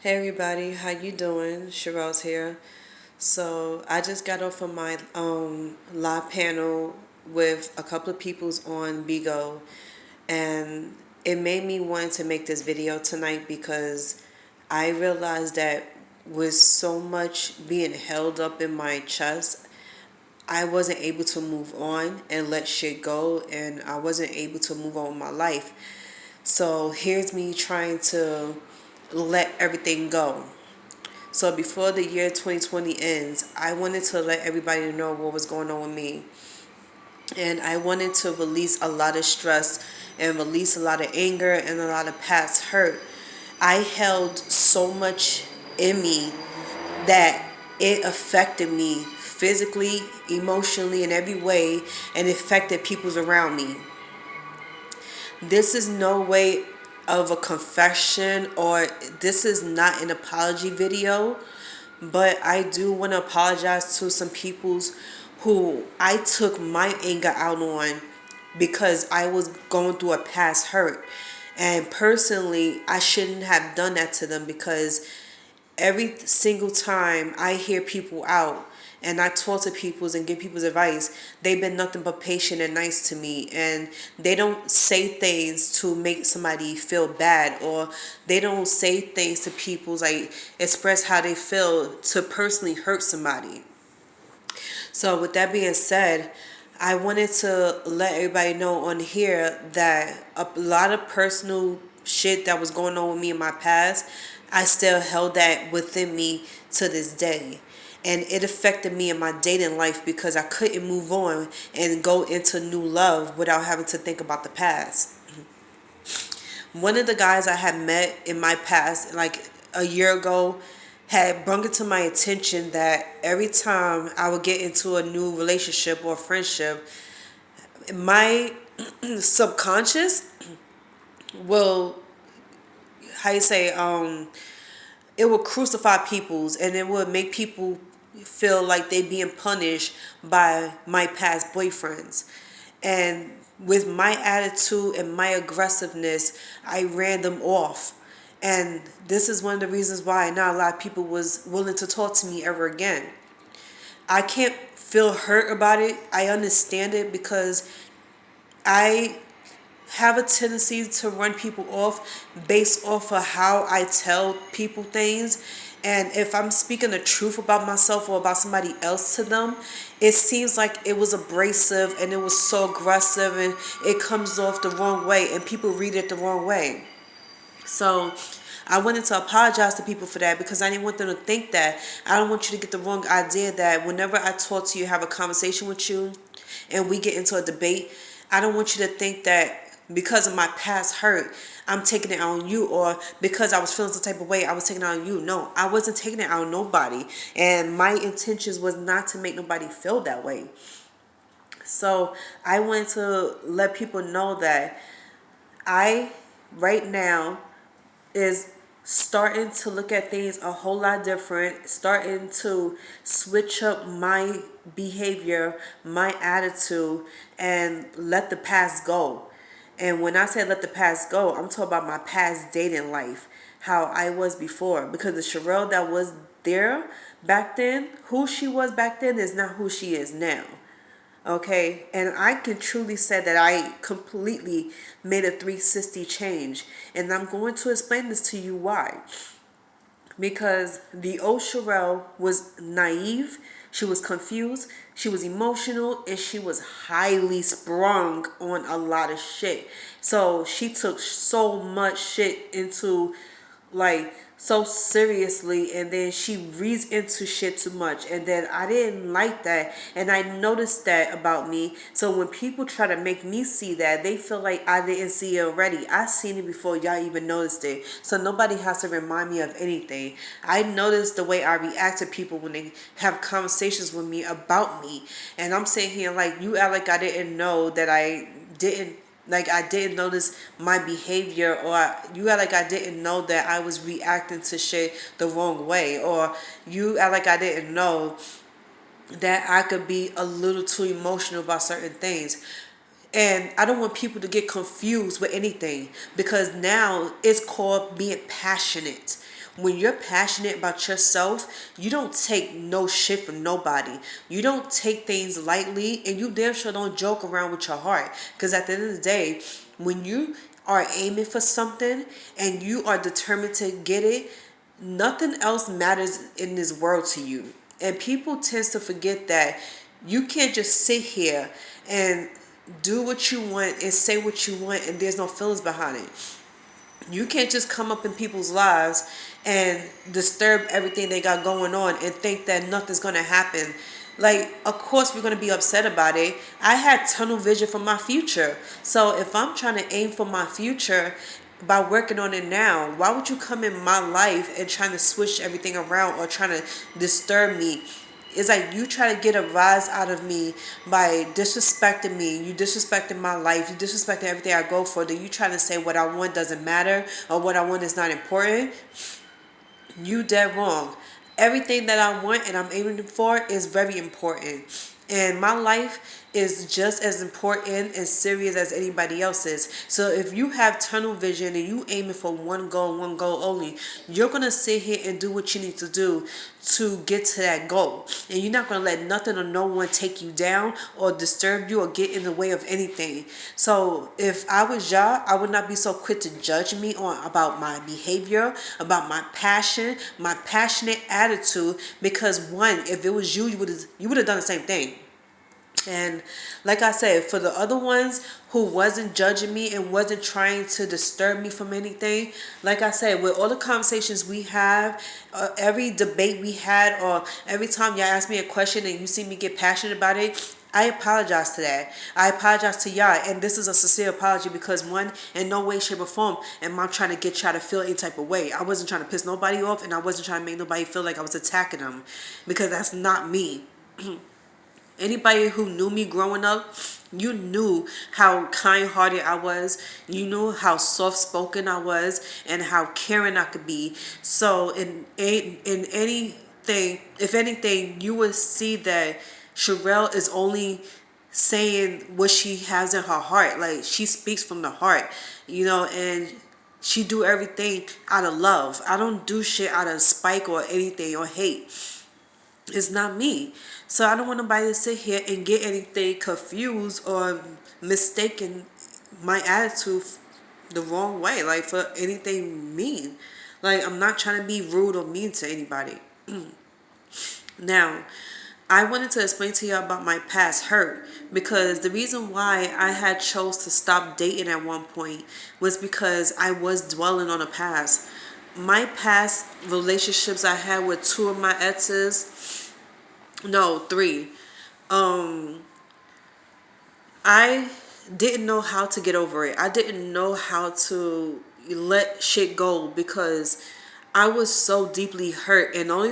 Hey everybody, how you doing? Sherelle's here. So I just got off of my live panel with a couple of peoples on Bigo, and it made me want to make this video tonight because I realized that with so much being held up in my chest, I wasn't able to move on and let shit go, and I wasn't able to move on with my life. So here's me trying to let everything go. So before the year 2020 ends, I wanted to let everybody know what was going on with me. And I wanted to release a lot of stress and release a lot of anger and a lot of past hurt. I held so much in me that it affected me physically, emotionally, in every way, and it affected people's around me. This is no way of a confession, or this is not an apology video, but I do want to apologize to some peoples who I took my anger out on because I was going through a past hurt. And personally, I shouldn't have done that to them because every single time I hear people out and I talk to people and give people's advice, they've been nothing but patient and nice to me. And they don't say things to make somebody feel bad, or they don't say things to people like express how they feel to personally hurt somebody. So with that being said, I wanted to let everybody know on here that a lot of personal shit that was going on with me in my past, I still held that within me to this day. And it affected me in my dating life because I couldn't move on and go into new love without having to think about the past. One of the guys I had met in my past, like a year ago, had brought it to my attention that every time I would get into a new relationship or friendship, my subconscious will, how you say, it will crucify people's, and it would make people feel like they being punished by my past boyfriends. And with my attitude and my aggressiveness, I ran them off. And this is one of the reasons why not a lot of people was willing to talk to me ever again. I can't feel hurt about it. I understand it because I have a tendency to run people off based off of how I tell people things. And if I'm speaking the truth about myself or about somebody else to them, it seems like it was abrasive and it was so aggressive and it comes off the wrong way and people read it the wrong way. So I wanted to apologize to people for that because I didn't want them to think that. I don't want you to get the wrong idea that whenever I talk to you, have a conversation with you, and we get into a debate, I don't want you to think that because of my past hurt, I'm taking it out on you, or because I was feeling some type of way, I was taking it out on you. No, I wasn't taking it out on nobody. And my intentions was not to make nobody feel that way. So I wanted to let people know that I, right now, is starting to look at things a whole lot different, starting to switch up my behavior, my attitude, and let the past go. And when I say let the past go, I'm talking about my past dating life, how I was before. Because the Sherelle that was there back then, who she was back then is not who she is now. Okay, and I can truly say that I completely made a 360 change, and I'm going to explain this to you why. Because the old Sherelle was naive, she was confused, she was emotional, and she was highly sprung on a lot of shit. So she took so much shit into, like, so seriously, and then she reads into shit too much, and then I didn't like that, and I noticed that about me. So when people try to make me see that, they feel like I didn't see it already. I seen it before y'all even noticed it, so nobody has to remind me of anything. I noticed the way I react to people when they have conversations with me about me, and I'm sitting here like, you act like I didn't know that I didn't notice my behavior, or you act like I didn't know that I was reacting to shit the wrong way, or you act like I didn't know that I could be a little too emotional about certain things. And I don't want people to get confused with anything, because now it's called being passionate. when you're passionate about yourself, you don't take no shit from nobody. You don't take things lightly, and you damn sure don't joke around with your heart. Because at the end of the day, when you are aiming for something and you are determined to get it, nothing else matters in this world to you. And people tend to forget that you can't just sit here and do what you want and say what you want and there's no feelings behind it. You can't just come up in people's lives and disturb everything they got going on and think that nothing's going to happen. Like, of course we're going to be upset about it. I had tunnel vision for my future. So if I'm trying to aim for my future by working on it now, why would you come in my life and trying to switch everything around or trying to disturb me? It's like you try to get a rise out of me by disrespecting me. You disrespecting my life. You disrespecting everything I go for. Then you trying to say what I want doesn't matter or what I want is not important. You dead wrong. Everything that I want and I'm aiming for is very important. And my life is just as important and serious as anybody else's. So if you have tunnel vision and you aiming for one goal only, you're going to sit here and do what you need to do to get to that goal. And you're not going to let nothing or no one take you down or disturb you or get in the way of anything. So if I was y'all, I would not be so quick to judge me on about my behavior, about my passion, my passionate attitude. Because one, if it was you, you would have done the same thing. And like I said, for the other ones who wasn't judging me and wasn't trying to disturb me from anything, like I said, with all the conversations we have, every debate we had, or every time y'all ask me a question and you see me get passionate about it, I apologize to that. I apologize to y'all, and this is a sincere apology because one, in no way, shape, or form am I trying to get y'all to feel any type of way. I wasn't trying to piss nobody off, and I wasn't trying to make nobody feel like I was attacking them, because that's not me. Anybody who knew me growing up, you knew how kind-hearted I was. You knew how soft-spoken I was and how caring I could be. So in anything, if anything, you would see that Sherelle is only saying what she has in her heart. Like, she speaks from the heart, and she do everything out of love. I don't do shit out of spite or anything or hate. It's not me. So I don't want nobody to sit here and get anything confused or mistaken my attitude the wrong way, like for anything mean. Like, I'm not trying to be rude or mean to anybody. Now, I wanted to explain to you about my past hurt, because the reason why I had chose to stop dating at one point was because I was dwelling on the past. My past relationships I had with two of my exes, no, three. I didn't know how to get over it. I didn't know how to let shit go because I was so deeply hurt, and the only